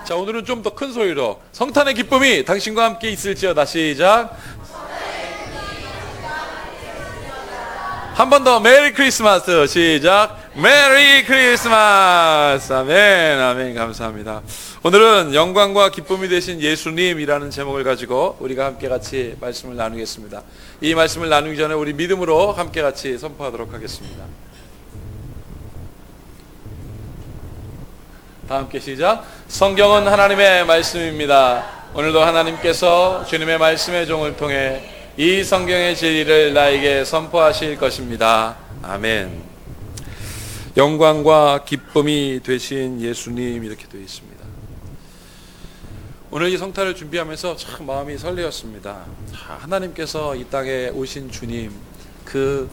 자, 오늘은 좀 더 큰 소리로 성탄의 기쁨이 당신과 함께 있을지어다. 시작. 한 번 더 메리 크리스마스. 시작. 메리 크리스마스. 아멘. 아멘. 감사합니다. 오늘은 영광과 기쁨이 되신 예수님이라는 제목을 가지고 우리가 함께 같이 말씀을 나누겠습니다. 이 말씀을 나누기 전에 우리 믿음으로 함께 같이 선포하도록 하겠습니다. 다 함께 시작. 성경은 하나님의 말씀입니다. 오늘도 하나님께서 주님의 말씀의 종을 통해 이 성경의 진리를 나에게 선포하실 것입니다. 아멘. 영광과 기쁨이 되신 예수님, 이렇게 되어 있습니다. 오늘 이 성탄을 준비하면서 참 마음이 설레었습니다. 하나님께서 이 땅에 오신 주님, 그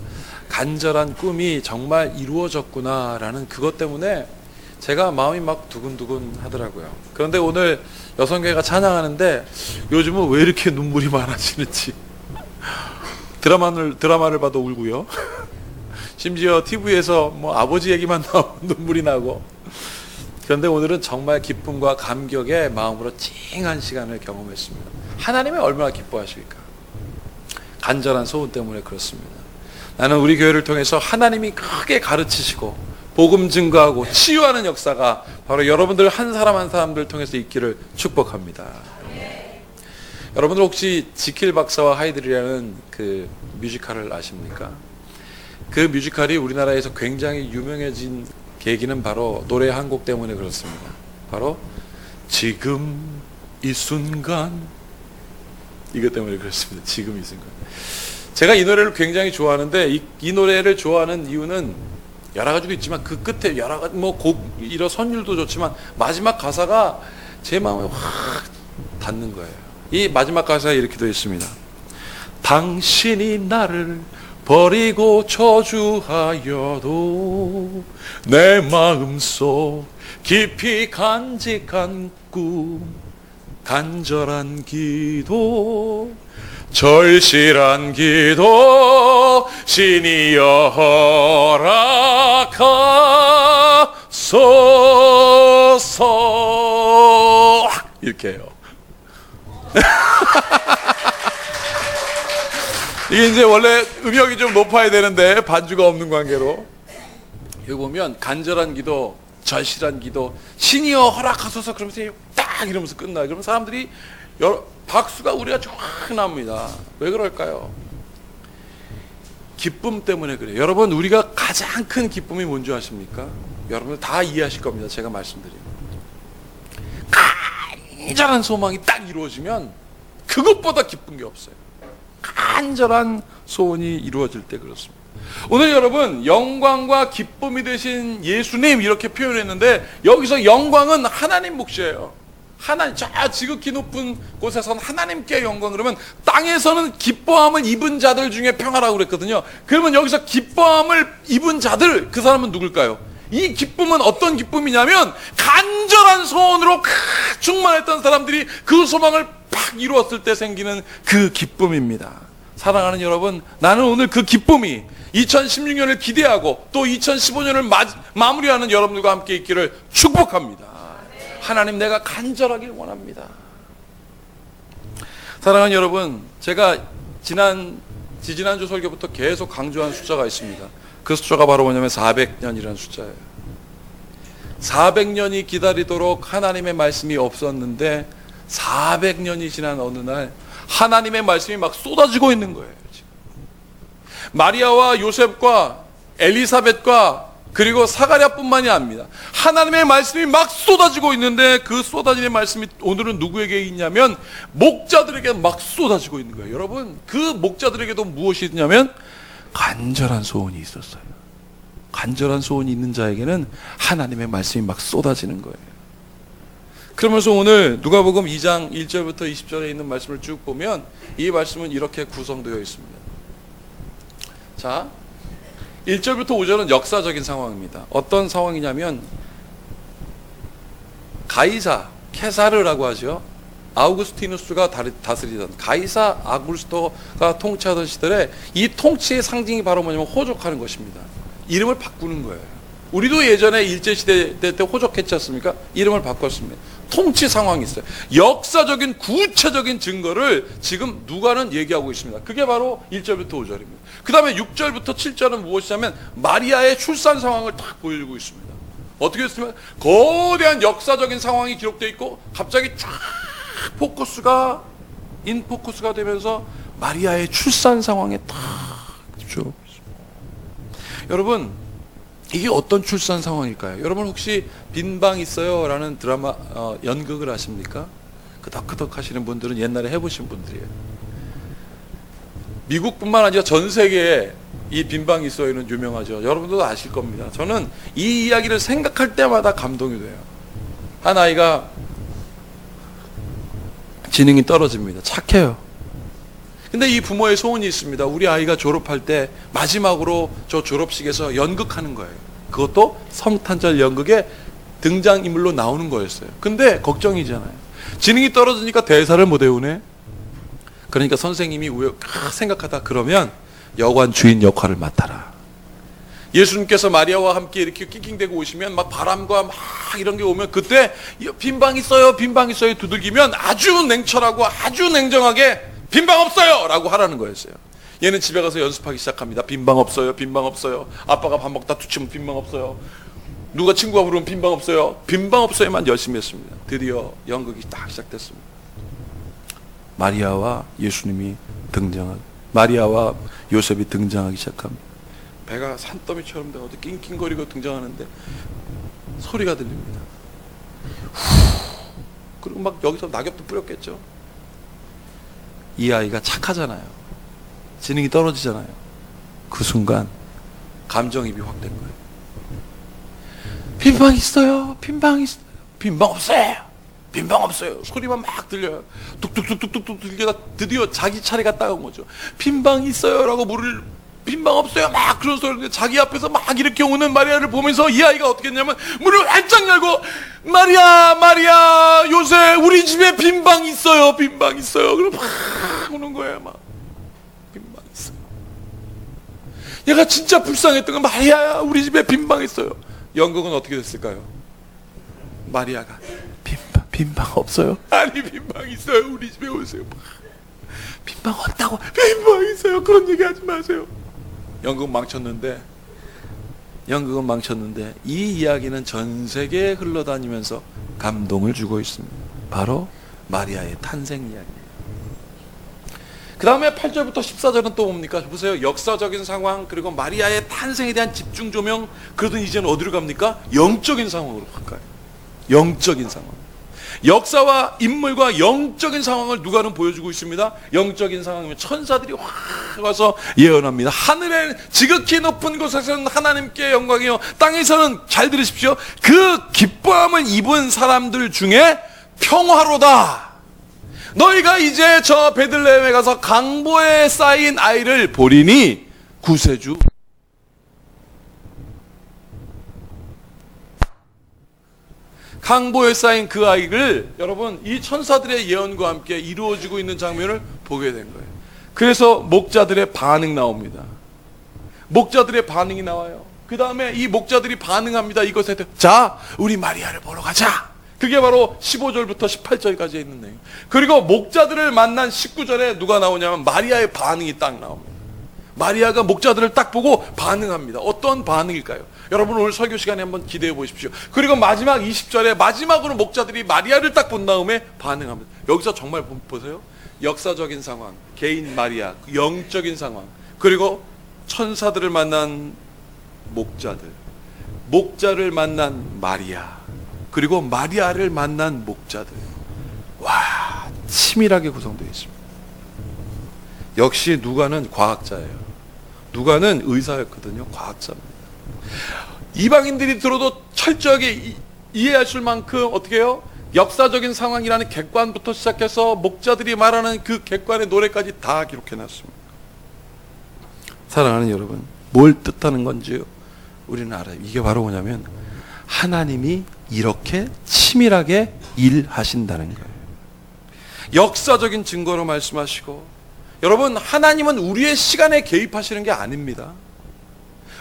간절한 꿈이 정말 이루어졌구나라는 그것 때문에 제가 마음이 막 두근두근 하더라고요. 그런데 오늘 여성교회가 찬양하는데 요즘은 왜 이렇게 눈물이 많아지는지, 드라마를 봐도 울고요. 심지어 TV에서 뭐 아버지 얘기만 나오면 눈물이 나고. 그런데 오늘은 정말 기쁨과 감격의 마음으로 찡한 시간을 경험했습니다. 하나님이 얼마나 기뻐하실까. 간절한 소원 때문에 그렇습니다. 나는 우리 교회를 통해서 하나님이 크게 가르치시고 복음 증거하고 치유하는 역사가 바로 여러분들 한 사람 한 사람들 통해서 있기를 축복합니다. 여러분들 혹시 지킬 박사와 하이들이라는 그 뮤지컬을 아십니까? 그 뮤지컬이 우리나라에서 굉장히 유명해진 계기는 바로 노래 한 곡 때문에 그렇습니다. 바로 지금 이 순간, 이것 때문에 그렇습니다. 지금 이 순간. 제가 이 노래를 굉장히 좋아하는데 이 노래를 좋아하는 이유는 여러 가지도 있지만 그 끝에 여러 가지 이런 선율도 좋지만 마지막 가사가 제 마음에 확 닿는 거예요. 이 마지막 가사에 이렇게 되어 있습니다. 당신이 나를 버리고 저주하여도 내 마음속 깊이 간직한 꿈, 간절한 기도, 절실한 기도, 신이여 허락하소서. 이렇게 해요. 이게 이제 원래 음역이 좀 높아야 되는데 반주가 없는 관계로, 여기 보면 간절한 기도, 절실한 기도, 신이여 허락하소서 그러면서 딱 이러면서 끝나요. 그러면 사람들이 박수가 우리가 쫙 납니다. 왜 그럴까요? 기쁨 때문에 그래요. 여러분, 우리가 가장 큰 기쁨이 뭔지 아십니까? 여러분들 다 이해하실 겁니다. 제가 말씀드리면 간절한 소망이 딱 이루어지면 그것보다 기쁜 게 없어요. 간절한 소원이 이루어질 때 그렇습니다. 오늘 여러분, 영광과 기쁨이 되신 예수님 이렇게 표현했는데 여기서 영광은 하나님 몫이에요. 하나님, 저 지극히 높은 곳에서는 하나님께 영광, 그러면 땅에서는 기뻐함을 입은 자들 중에 평화라고 그랬거든요. 그러면 여기서 기뻐함을 입은 자들, 그 사람은 누굴까요? 이 기쁨은 어떤 기쁨이냐면 간절한 소원으로 충만했던 사람들이 그 소망을 팍 이루었을 때 생기는 그 기쁨입니다. 사랑하는 여러분, 나는 오늘 그 기쁨이 2016년을 기대하고 또 2015년을 마무리하는 여러분들과 함께 있기를 축복합니다. 하나님, 내가 간절하길 원합니다. 사랑하는 여러분, 제가 지지난주 설교부터 계속 강조한 숫자가 있습니다. 그 숫자가 바로 뭐냐면 400년이라는 숫자예요. 400년이 기다리도록 하나님의 말씀이 없었는데 400년이 지난 어느 날 하나님의 말씀이 막 쏟아지고 있는 거예요. 지금. 마리아와 요셉과 엘리사벳과 그리고 사가랴뿐만이 아닙니다. 하나님의 말씀이 막 쏟아지고 있는데 그 쏟아지는 말씀이 오늘은 누구에게 있냐면 목자들에게 막 쏟아지고 있는 거예요. 여러분, 그 목자들에게도 무엇이 있냐면 간절한 소원이 있었어요. 간절한 소원이 있는 자에게는 하나님의 말씀이 막 쏟아지는 거예요. 그러면서 오늘 누가복음 2장 1절부터 20절에 있는 말씀을 쭉 보면 이 말씀은 이렇게 구성되어 있습니다. 자, 1절부터 5절은 역사적인 상황입니다. 어떤 상황이냐면 가이사, 케사르라고 하죠. 아우구스티누스가 다스리던 가이사 아구스토가 통치하던 시절에 이 통치의 상징이 바로 뭐냐면 호족하는 것입니다. 이름을 바꾸는 거예요. 우리도 예전에 일제시대 때 호적했지 않습니까? 이름을 바꿨습니다. 통치 상황이 있어요. 역사적인 구체적인 증거를 지금 누가는 얘기하고 있습니다. 그게 바로 1절부터 5절입니다. 그 다음에 6절부터 7절은 무엇이냐면 마리아의 출산 상황을 딱 보여주고 있습니다. 어떻게 했으면 거대한 역사적인 상황이 기록되어 있고 갑자기 쫙 인포커스가 되면서 마리아의 출산 상황에 딱 집중하고 있습니다. 여러분, 이게 어떤 출산 상황일까요? 여러분 혹시 빈방 있어요? 라는 드라마 연극을 아십니까? 끄덕끄덕 하시는 분들은 옛날에 해보신 분들이에요. 미국뿐만 아니라 전 세계에 이 빈방 있어요는 유명하죠. 여러분들도 아실 겁니다. 저는 이 이야기를 생각할 때마다 감동이 돼요. 한 아이가 지능이 떨어집니다. 착해요. 근데 이 부모의 소원이 있습니다. 우리 아이가 졸업할 때 마지막으로 저 졸업식에서 연극하는 거예요. 그것도 성탄절 연극에 등장인물로 나오는 거였어요. 근데 걱정이잖아요. 지능이 떨어지니까 대사를 못 외우네. 그러니까 선생님이 생각하다 그러면 여관 주인 역할을 맡아라. 예수님께서 마리아와 함께 이렇게 낑낑대고 오시면 막 바람과 막 이런 게 오면 그때 빈방 있어요 두들기면 아주 냉철하고 아주 냉정하게 빈방 없어요! 라고 하라는 거였어요. 얘는 집에 가서 연습하기 시작합니다. 빈방 없어요. 아빠가 밥 먹다 투치면 빈방 없어요. 누가 친구가 부르면 빈방 없어요. 빈방 없어요만 열심히 했습니다. 드디어 연극이 딱 시작됐습니다. 마리아와 요셉이 등장하기 시작합니다. 배가 산더미처럼 어디 낑낑거리고 등장하는데 소리가 들립니다. 그리고 막 여기서 낙엽도 뿌렸겠죠. 이 아이가 착하잖아요. 지능이 떨어지잖아요. 그 순간 감정입이 확 된 거예요. 빈방 있어요. 빈방 없어요. 소리만 막 들려요. 뚝뚝뚝뚝뚝 들려다 드디어 자기 차례가 따온 거죠. 빈방 있어요 라고 빈방 없어요 막 그런 소리인데 자기 앞에서 막 이렇게 오는 마리아를 보면서 이 아이가 어떻게 했냐면 문을 활짝 열고 마리아 요새 우리 집에 빈방 있어요. 그럼 막 오는 거예요. 막 빈방 있어요. 얘가 진짜 불쌍했던 건 마리아야 우리 집에 빈방 있어요. 연극은 어떻게 됐을까요? 마리아가 빈방 없어요? 아니 빈방 있어요. 우리 집에 오세요. 빈방 없다고. 빈방 있어요. 그런 얘기 하지 마세요. 연극은 망쳤는데 이 이야기는 전 세계에 흘러다니면서 감동을 주고 있습니다. 바로 마리아의 탄생 이야기예요. 그 다음에 8절부터 14절은 또 뭡니까? 보세요. 역사적인 상황 그리고 마리아의 탄생에 대한 집중 조명. 그러더니 이제는 어디로 갑니까? 영적인 상황으로 갈까요? 영적인 상황. 역사와 인물과 영적인 상황을 누가는 보여주고 있습니다. 영적인 상황이면 천사들이 확 와서 예언합니다. 하늘의 지극히 높은 곳에서는 하나님께 영광이요 땅에서는 잘 들으십시오. 그 기뻐함을 입은 사람들 중에 평화로다. 너희가 이제 저 베들레헴에 가서 강보에 쌓인 아이를 보리니 구세주. 강보에 쌓인 그 아이를 여러분 이 천사들의 예언과 함께 이루어지고 있는 장면을 보게 된 거예요. 그래서 목자들의 반응 나옵니다. 목자들의 반응이 나와요. 그 다음에 이 목자들이 반응합니다. 이것에 대해 자 우리 마리아를 보러 가자. 그게 바로 15절부터 18절까지 있는 내용. 그리고 목자들을 만난 19절에 누가 나오냐면 마리아의 반응이 딱 나옵니다. 마리아가 목자들을 딱 보고 반응합니다. 어떤 반응일까요? 여러분 오늘 설교 시간에 한번 기대해 보십시오. 그리고 마지막 20절에 마지막으로 목자들이 마리아를 딱 본 다음에 반응합니다. 여기서 정말 보세요. 역사적인 상황, 개인 마리아, 영적인 상황, 그리고 천사들을 만난 목자를 만난 마리아, 그리고 마리아를 만난 목자들. 와, 치밀하게 구성되어 있습니다. 역시 누가는 과학자예요. 누가는 의사였거든요. 과학자입니다. 이방인들이 들어도 철저하게 이해하실 만큼 어떻게 해요? 역사적인 상황이라는 객관부터 시작해서 목자들이 말하는 그 객관의 노래까지 다 기록해놨습니다. 사랑하는 여러분, 뭘 뜻하는 건지 우리는 알아요. 이게 바로 뭐냐면 하나님이 이렇게 치밀하게 일하신다는 거예요. 역사적인 증거로 말씀하시고, 여러분 하나님은 우리의 시간에 개입하시는 게 아닙니다.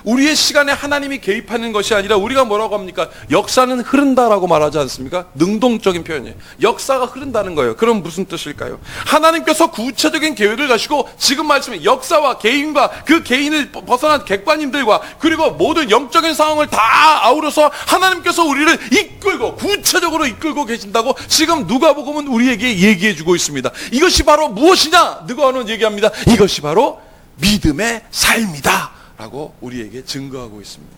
우리의 시간에 하나님이 개입하는 것이 아니라 우리가 뭐라고 합니까? 역사는 흐른다라고 말하지 않습니까? 능동적인 표현이에요. 역사가 흐른다는 거예요. 그럼 무슨 뜻일까요? 하나님께서 구체적인 계획을 가시고 지금 말씀에 역사와 개인과 그 개인을 벗어난 객관인들과 그리고 모든 영적인 상황을 다 아우러서 하나님께서 우리를 이끌고 구체적으로 이끌고 계신다고 지금 누가복음은 우리에게 얘기해주고 있습니다. 이것이 바로 무엇이냐? 누가는 얘기합니다. 이것이 바로 믿음의 삶이다 라고 우리에게 증거하고 있습니다.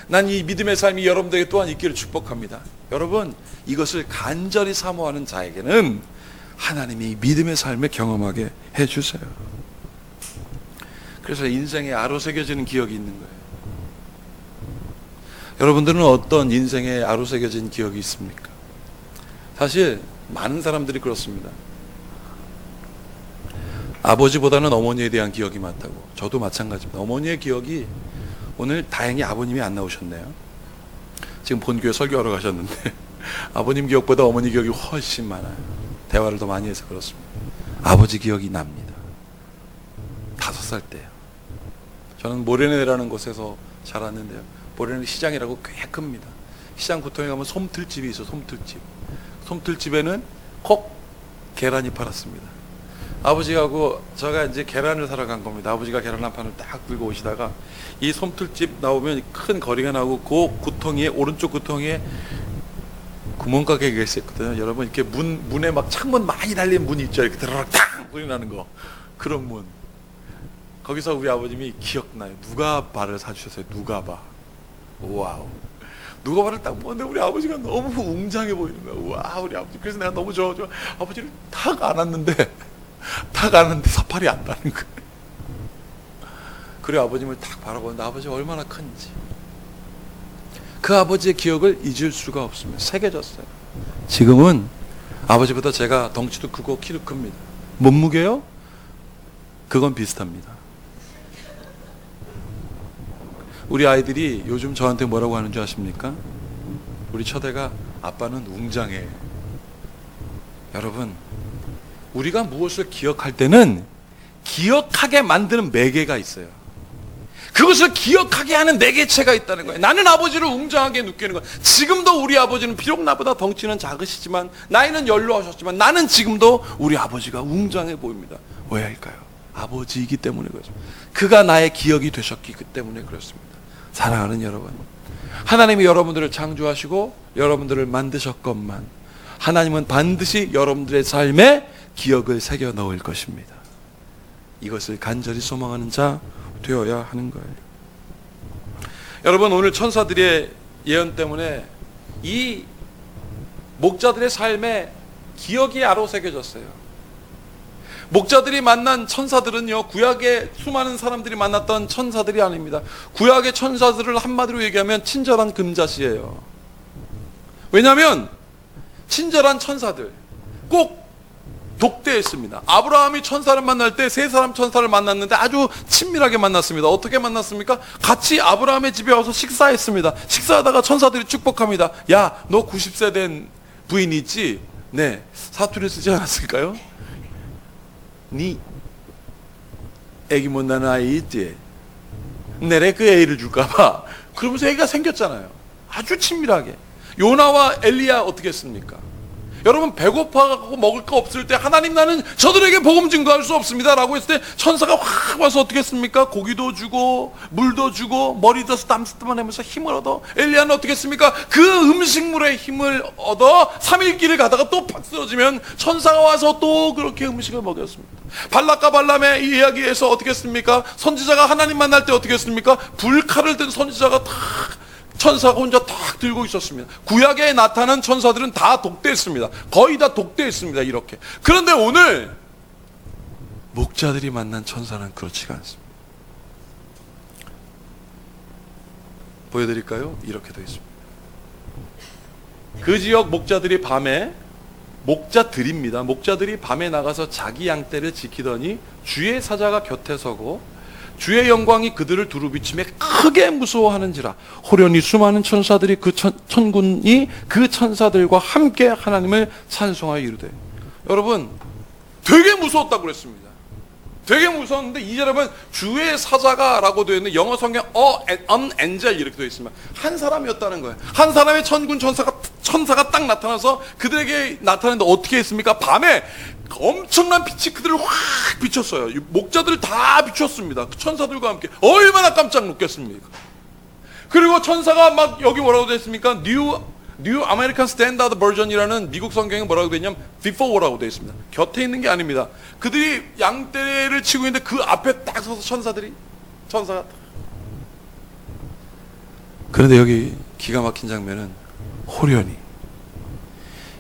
난 이 믿음의 삶이 여러분들에게 또한 있기를 축복합니다. 여러분, 이것을 간절히 사모하는 자에게는 하나님이 믿음의 삶을 경험하게 해주세요. 그래서 인생에 아로새겨지는 기억이 있는 거예요. 여러분들은 어떤 인생에 아로새겨진 기억이 있습니까? 사실 많은 사람들이 그렇습니다. 아버지보다는 어머니에 대한 기억이 많다고. 저도 마찬가지입니다. 어머니의 기억이, 오늘 다행히 아버님이 안 나오셨네요. 지금 본교회 설교하러 가셨는데 아버님 기억보다 어머니 기억이 훨씬 많아요. 대화를 더 많이 해서 그렇습니다. 아버지 기억이 납니다. 5살 때요. 저는 모래내라는 곳에서 자랐는데요. 모래내 시장이라고 꽤 큽니다. 시장 구통에 가면 솜틀집이 있어요. 솜틀집. 솜틀집에는 꼭 계란이 팔았습니다. 아버지하고 제가 이제 계란을 사러 간 겁니다. 아버지가 계란 한 판을 딱 들고 오시다가 이 솜틀집 나오면 큰 거리가 나오고 그 구덩이에, 오른쪽 구덩이에 구멍가게가 있었거든요. 여러분, 이렇게 문에 막 창문 많이 달린 문 있죠. 이렇게 드르륵 탕 소리 나는 거. 그런 문. 거기서 우리 아버님이 기억나요. 누가바를 사주셨어요. 누가바. 와우. 누가바를 딱 보는데 우리 아버지가 너무 웅장해 보이는 거야. 와, 우리 아버지. 그래서 내가 너무 좋아. 아버지를 탁 안았는데 사팔이 안 나는 거예요. 그리고 아버님을 딱 바라보는데 아버지가 얼마나 큰지. 그 아버지의 기억을 잊을 수가 없습니다. 새겨졌어요. 지금은 아버지보다 제가 덩치도 크고 키도 큽니다. 몸무게요? 그건 비슷합니다. 우리 아이들이 요즘 저한테 뭐라고 하는 줄 아십니까? 우리 첫애가 아빠는 웅장해. 여러분, 우리가 무엇을 기억할 때는 기억하게 만드는 매개가 있어요. 그것을 기억하게 하는 매개체가 있다는 거예요. 나는 아버지를 웅장하게 느끼는 거예요. 지금도 우리 아버지는 비록 나보다 덩치는 작으시지만, 나이는 연로하셨지만 나는 지금도 우리 아버지가 웅장해 보입니다. 왜 할까요? 아버지이기 때문에 그렇습니다. 그가 나의 기억이 되셨기 때문에 그렇습니다. 사랑하는 여러분, 하나님이 여러분들을 창조하시고 여러분들을 만드셨건만 하나님은 반드시 여러분들의 삶에 기억을 새겨 넣을 것입니다. 이것을 간절히 소망하는 자 되어야 하는 거예요. 여러분, 오늘 천사들의 예언 때문에 이 목자들의 삶에 기억이 아로새겨졌어요. 목자들이 만난 천사들은요, 구약의 수많은 사람들이 만났던 천사들이 아닙니다. 구약의 천사들을 한마디로 얘기하면 친절한 금자씨예요. 왜냐하면 친절한 천사들 꼭 독대했습니다. 아브라함이 천사를 만날 때 세 사람 천사를 만났는데 아주 친밀하게 만났습니다. 어떻게 만났습니까? 같이 아브라함의 집에 와서 식사했습니다. 식사하다가 천사들이 축복합니다. 야, 너 90세 된 부인 있지? 네. 사투리 쓰지 않았을까요? 니 애기 못 낳는 아이 있지? 내래 그 애를 줄까봐. 그러면서 애가 생겼잖아요. 아주 친밀하게. 요나와 엘리야 어떻게 했습니까? 여러분, 배고파갖고 먹을 거 없을 때 하나님, 나는 저들에게 복음 증거할 수 없습니다 라고 했을 때 천사가 확 와서 어떻게 했습니까? 고기도 주고 물도 주고 머리 져서 땀 쏟아내면서 힘을 얻어. 엘리야는 어떻게 했습니까? 그 음식물의 힘을 얻어 3일 길을 가다가 또 팍 쓰러지면 천사가 와서 또 그렇게 음식을 먹였습니다. 발락과 발람의 이 이야기에서 어떻게 했습니까? 선지자가 하나님 만날 때 어떻게 했습니까? 불칼을 든 선지자가 탁, 천사가 혼자 탁 들고 있었습니다. 구약에 나타난 천사들은 다 독대했습니다. 거의 다 독대했습니다. 이렇게. 그런데 오늘 목자들이 만난 천사는 그렇지가 않습니다. 보여드릴까요? 이렇게 되어 있습니다. 그 지역 목자들이 밤에, 목자들입니다. 목자들이 밤에 나가서 자기 양떼를 지키더니 주의 사자가 곁에 서고 주의 영광이 그들을 두루비침에 크게 무서워하는지라. 호련히 수많은 천사들이 그 천군이 그 천사들과 함께 하나님을 찬송하여 이르되. 여러분, 되게 무서웠다고 그랬습니다. 되게 무서웠는데 2절에 보면 주의 사자가라고 되어 있는 영어 성경 an angel 이렇게 되어 있습니다. 한 사람이었다는 거예요. 한 사람의 천군 천사가 딱 나타나서 그들에게 나타났는데 어떻게 했습니까? 밤에 엄청난 빛이 그들을 확 비췄어요. 목자들을 다 비췄습니다. 그 천사들과 함께. 얼마나 깜짝 놀랐습니까? 그리고 천사가 막 여기 뭐라고 되어 있습니까? New American Standard Version이라는 미국 성경에 뭐라고 되어 있냐면 before라고 되어 있습니다. 곁에 있는 게 아닙니다. 그들이 양떼를 치고 있는데 그 앞에 딱 서서 천사가 그런데 여기 기가 막힌 장면은 호련히,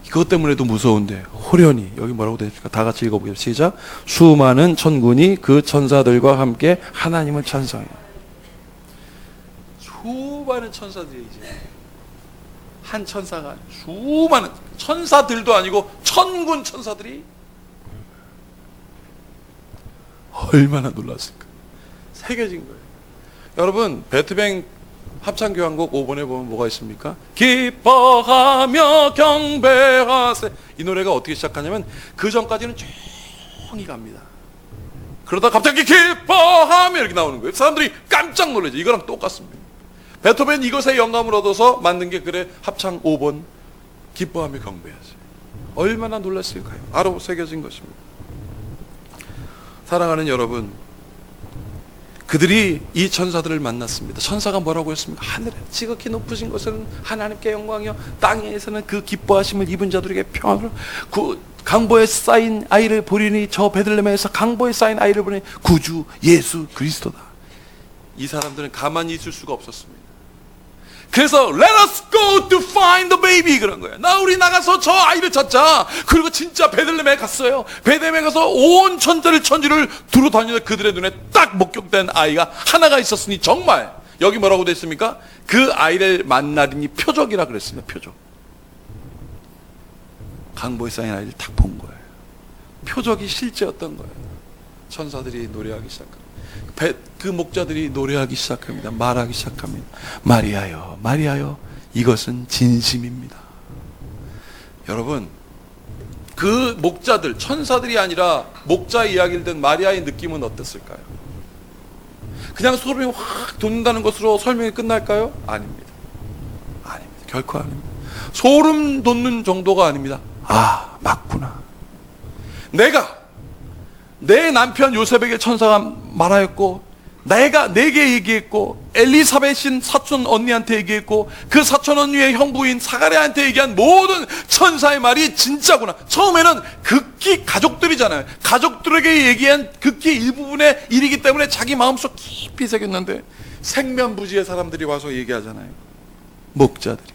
이것 때문에도 무서운데 호련히, 여기 뭐라고 되어 있습니까? 다 같이 읽어보겠습니다. 시작. 수많은 천군이 그 천사들과 함께 하나님을 찬송해요. 수많은 천사들이 이제 한 천사가 수많은 천사들도 아니고 천군 천사들이 얼마나 놀랐을까. 새겨진 거예요. 여러분, 베트뱅 합창교향곡 5번에 보면 뭐가 있습니까? 기뻐하며 경배하세. 이 노래가 어떻게 시작하냐면 그 전까지는 조용히 갑니다. 그러다 갑자기 기뻐하며 이렇게 나오는 거예요. 사람들이 깜짝 놀라죠. 이거랑 똑같습니다. 베토벤 이것에 영감을 얻어서 만든 게 그래 합창 5번 기뻐하며 경배하세요. 얼마나 놀랐을까요? 바로 새겨진 것입니다. 사랑하는 여러분, 그들이 이 천사들을 만났습니다. 천사가 뭐라고 했습니까? 하늘에 지극히 높으신 것은 하나님께 영광이요, 땅에서는 그 기뻐하심을 입은 자들에게 평안을, 그 강보에 쌓인 아이를 보리니 저 베들레헴에서 강보에 쌓인 아이를 보니 구주 예수 그리스도다. 이 사람들은 가만히 있을 수가 없었습니다. 그래서 Let us go to find the baby 그런 거예요. 우리 나가서 저 아이를 찾자. 그리고 진짜 베들레헴에 갔어요. 베들레헴에 가서 온 천지를 두루 다니는 그들의 눈에 딱 목격된 아이가 하나가 있었으니 정말 여기 뭐라고 되어 있습니까? 그 아이를 만나리니 표적이라 그랬습니다. 표적. 강보에 쌓인 아이를 딱 본 거예요. 표적이 실제였던 거예요. 천사들이 노래하기 시작합니다. 그 목자들이 노래하기 시작합니다. 말하기 시작합니다. 마리아여, 마리아여, 이것은 진심입니다. 여러분, 그 목자들, 천사들이 아니라 목자 이야기를 듣는 마리아의 느낌은 어땠을까요? 그냥 소름이 확 돋는다는 것으로 설명이 끝날까요? 아닙니다. 아닙니다. 결코 아닙니다. 소름 돋는 정도가 아닙니다. 아, 맞구나. 내 남편 요셉에게 천사가 말하였고, 내게 얘기했고, 엘리사벳인 사촌 언니한테 얘기했고, 그 사촌 언니의 형부인 사가랴한테 얘기한 모든 천사의 말이 진짜구나. 처음에는 극히 가족들이잖아요. 가족들에게 얘기한 극히 일부분의 일이기 때문에 자기 마음속 깊이 새겼는데, 생면부지의 사람들이 와서 얘기하잖아요. 목자들이.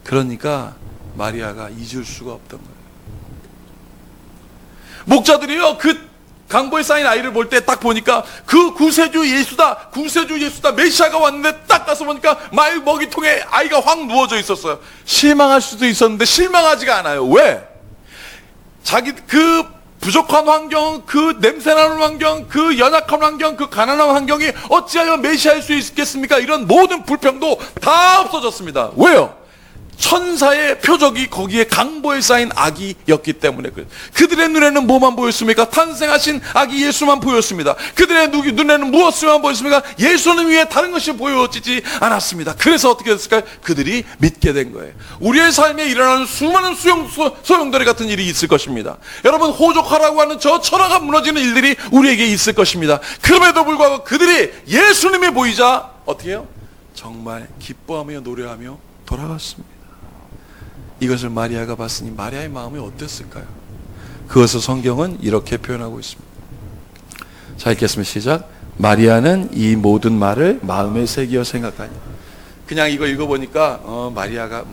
그러니까 마리아가 잊을 수가 없던 거예요. 목자들이요, 그 강보에 쌓인 아이를 볼 때 딱 보니까 그 구세주 예수다, 메시아가 왔는데 딱 가서 보니까 말 먹이통에 아이가 확 누워져 있었어요. 실망할 수도 있었는데 실망하지가 않아요. 왜? 자기 그 부족한 환경, 그 냄새나는 환경, 그 연약한 환경, 그 가난한 환경이 어찌하여 메시아일 수 있겠습니까? 이런 모든 불평도 다 없어졌습니다. 왜요? 천사의 표적이 거기에 강보에 쌓인 아기였기 때문에 그들의 눈에는 뭐만 보였습니까? 탄생하신 아기 예수만 보였습니다. 그들의 눈에는 무엇만 보였습니까? 예수는 위에 다른 것이 보여지지 않았습니다. 그래서 어떻게 됐을까요? 그들이 믿게 된 거예요. 우리의 삶에 일어나는 수많은 소용돌이 같은 일이 있을 것입니다. 여러분, 호족하라고 하는 저 천하가 무너지는 일들이 우리에게 있을 것입니다. 그럼에도 불구하고 그들이 예수님이 보이자 어떻게 해요? 정말 기뻐하며 노래하며 돌아갔습니다. 이것을 마리아가 봤으니 마리아의 마음이 어땠을까요? 그것을 성경은 이렇게 표현하고 있습니다. 자, 읽겠습니다. 시작. 마리아는 이 모든 말을 마음에 새기어 생각하니. 그냥 이거 읽어보니까 마리아가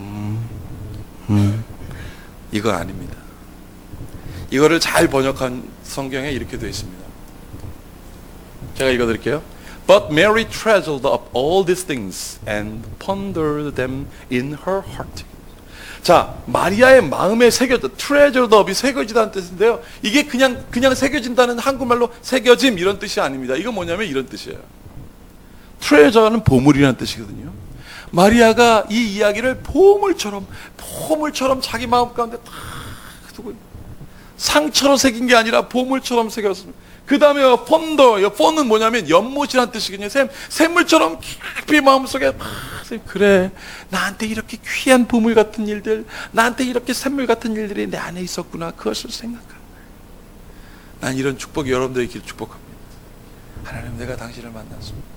이거 아닙니다. 이거를 잘 번역한 성경에 이렇게 되어 있습니다. 제가 읽어드릴게요. But Mary treasured up all these things and pondered them in her heart. 자, 마리아의 마음에 새겨져, treasured up이 새겨지다는 뜻인데요. 이게 그냥 새겨진다는 한국말로 새겨짐 이런 뜻이 아닙니다. 이거 뭐냐면 이런 뜻이에요. treasure는 보물이라는 뜻이거든요. 마리아가 이 이야기를 보물처럼 자기 마음 가운데 다 두고 상처로 새긴 게 아니라 보물처럼 새겼습니다. 그 다음에 폰더, 폰은 뭐냐면 연못이란 뜻이거든요. 샘물처럼 깊이 마음속에 막, 그래, 나한테 이렇게 귀한 보물 같은 일들, 나한테 이렇게 샘물 같은 일들이 내 안에 있었구나. 그것을 생각하는 거예요. 난 이런 축복이 여러분들의 길 축복합니다. 하나님, 내가 당신을 만났습니다.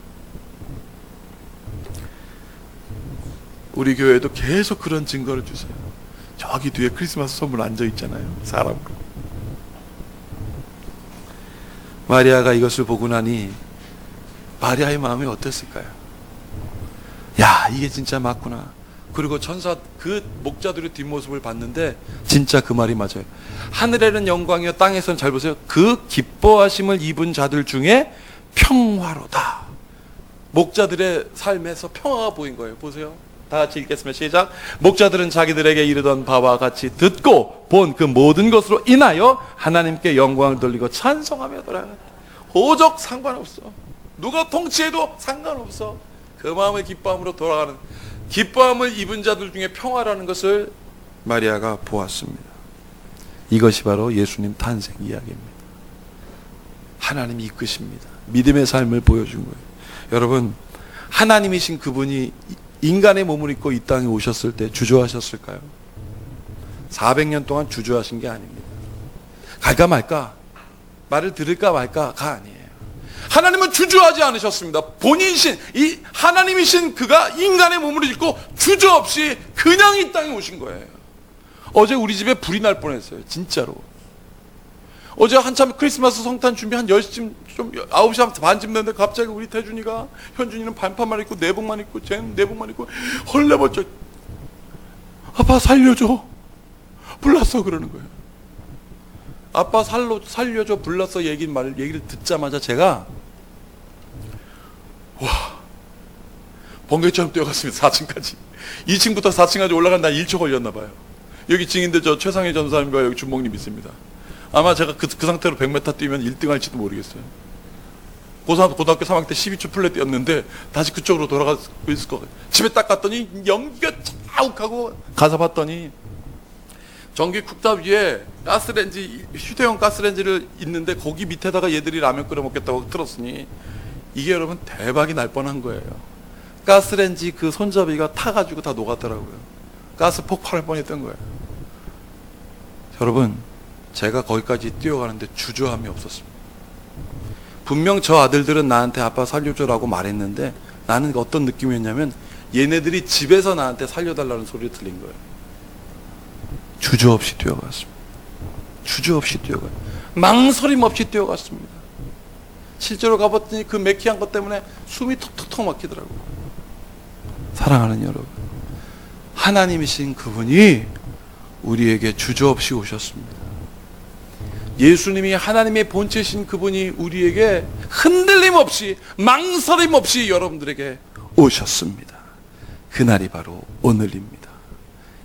우리 교회에도 계속 그런 증거를 주세요. 저기 뒤에 크리스마스 선물 앉아 있잖아요. 사람으로. 마리아가 이것을 보고 나니 마리아의 마음이 어땠을까요? 야, 이게 진짜 맞구나. 그리고 천사 그 목자들의 뒷모습을 봤는데 진짜 그 말이 맞아요. 하늘에는 영광이요 땅에서는, 잘 보세요, 그 기뻐하심을 입은 자들 중에 평화로다. 목자들의 삶에서 평화가 보인 거예요. 보세요. 다 같이 읽겠습니다. 시작. 목자들은 자기들에게 이르던 바와 같이 듣고 본 그 모든 것으로 인하여 하나님께 영광을 돌리고 찬송하며 돌아갔다. 호적 상관없어. 누가 통치해도 상관없어. 그 마음의 기뻐함으로 돌아가는, 기뻐함을 입은 자들 중에 평화라는 것을 마리아가 보았습니다. 이것이 바로 예수님 탄생 이야기입니다. 하나님이 이끄십니다. 믿음의 삶을 보여준 거예요. 여러분, 하나님이신 그분이 인간의 몸을 입고 이 땅에 오셨을 때 주저하셨을까요? 400년 동안 주저하신 게 아닙니다. 갈까 말까, 말을 들을까 말까가 아니에요. 하나님은 주저하지 않으셨습니다. 본인이신, 이 하나님이신 그가 인간의 몸을 입고 주저없이 그냥 이 땅에 오신 거예요. 어제 우리 집에 불이 날 뻔했어요. 진짜로. 어제 한참 크리스마스 성탄 준비 한 10시쯤, 좀 9시 반쯤 됐는데 갑자기 우리 태준이가, 현준이는 반팔만 입고 내복만 입고, 쟤는 내복만 입고 헐레벌쩍, 아빠 살려줘, 불났어, 그러는 거예요. 아빠 살려줘, 불났어 얘기를 듣자마자 제가 번개처럼 뛰어갔습니다. 4층까지. 2층부터 4층까지 올라간다 1초 걸렸나 봐요. 여기 증인들 저 최상희 전사님과 여기 준목님 있습니다. 아마 제가 그 상태로 100m 뛰면 1등 할지도 모르겠어요. 고등학교 3학년 때 12초 플랫 뛰었는데 다시 그쪽으로 돌아가고 있을 것 같아요. 집에 딱 갔더니 연기가 자욱하고 가서 봤더니 전기 쿡탑 위에 가스레인지, 휴대용 가스레인지를 있는데 거기 밑에다가 얘들이 라면 끓여 먹겠다고 틀었으니 이게 여러분 대박이 날 뻔한 거예요. 가스레인지 그 손잡이가 타가지고 다 녹았더라고요. 가스 폭발할 뻔했던 거예요. 여러분, 제가 거기까지 뛰어가는데 주저함이 없었습니다. 분명 저 아들들은 나한테 아빠 살려줘라고 말했는데 나는 어떤 느낌이었냐면 얘네들이 집에서 나한테 살려달라는 소리를 들린 거예요. 주저없이 뛰어갔습니다. 주저없이 뛰어가요. 망설임 없이 뛰어갔습니다. 실제로 가봤더니 그 매키한 것 때문에 숨이 턱턱턱 막히더라고요. 사랑하는 여러분, 하나님이신 그분이 우리에게 주저없이 오셨습니다. 예수님이 하나님의 본체신 그분이 우리에게 흔들림 없이, 망설임 없이 여러분들에게 오셨습니다. 그날이 바로 오늘입니다.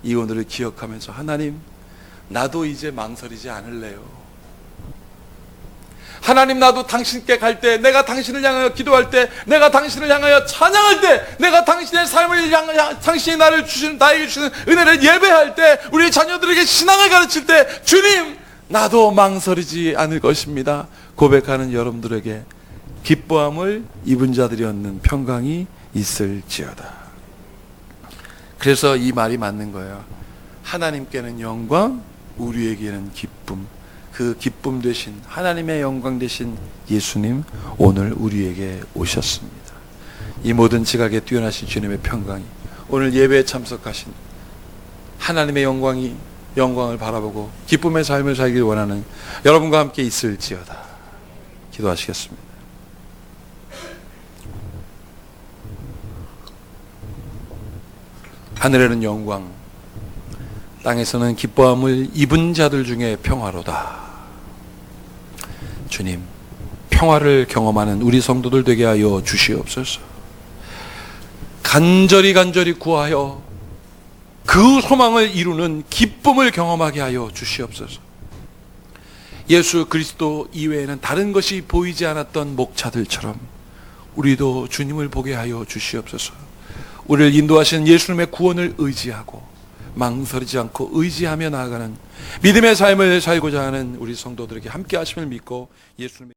이 오늘을 기억하면서 하나님, 나도 이제 망설이지 않을래요. 하나님, 나도 당신께 갈 때, 내가 당신을 향하여 기도할 때, 내가 당신을 향하여 찬양할 때, 내가 당신의 삶을 향하여, 당신이 나에게 주시는 은혜를 예배할 때, 우리 자녀들에게 신앙을 가르칠 때, 주님, 나도 망설이지 않을 것입니다. 고백하는 여러분들에게 기뻐함을 입은 자들이 얻는 평강이 있을지어다. 그래서 이 말이 맞는 거예요. 하나님께는 영광, 우리에게는 기쁨. 그 기쁨 되신, 하나님의 영광 되신 예수님, 오늘 우리에게 오셨습니다. 이 모든 지각에 뛰어나신 주님의 평강이, 오늘 예배에 참석하신 하나님의 영광을 바라보고 기쁨의 삶을 살길 원하는 여러분과 함께 있을지어다. 기도하시겠습니다. 하늘에는 영광, 땅에서는 기뻐함을 입은 자들 중에 평화로다. 주님, 평화를 경험하는 우리 성도들 되게 하여 주시옵소서. 간절히 구하여 그 소망을 이루는 기쁨을 경험하게 하여 주시옵소서. 예수 그리스도 이외에는 다른 것이 보이지 않았던 목자들처럼 우리도 주님을 보게 하여 주시옵소서. 우리를 인도하시는 예수님의 구원을 의지하고 망설이지 않고 의지하며 나아가는 믿음의 삶을 살고자 하는 우리 성도들에게 함께 하심을 믿고 예수님의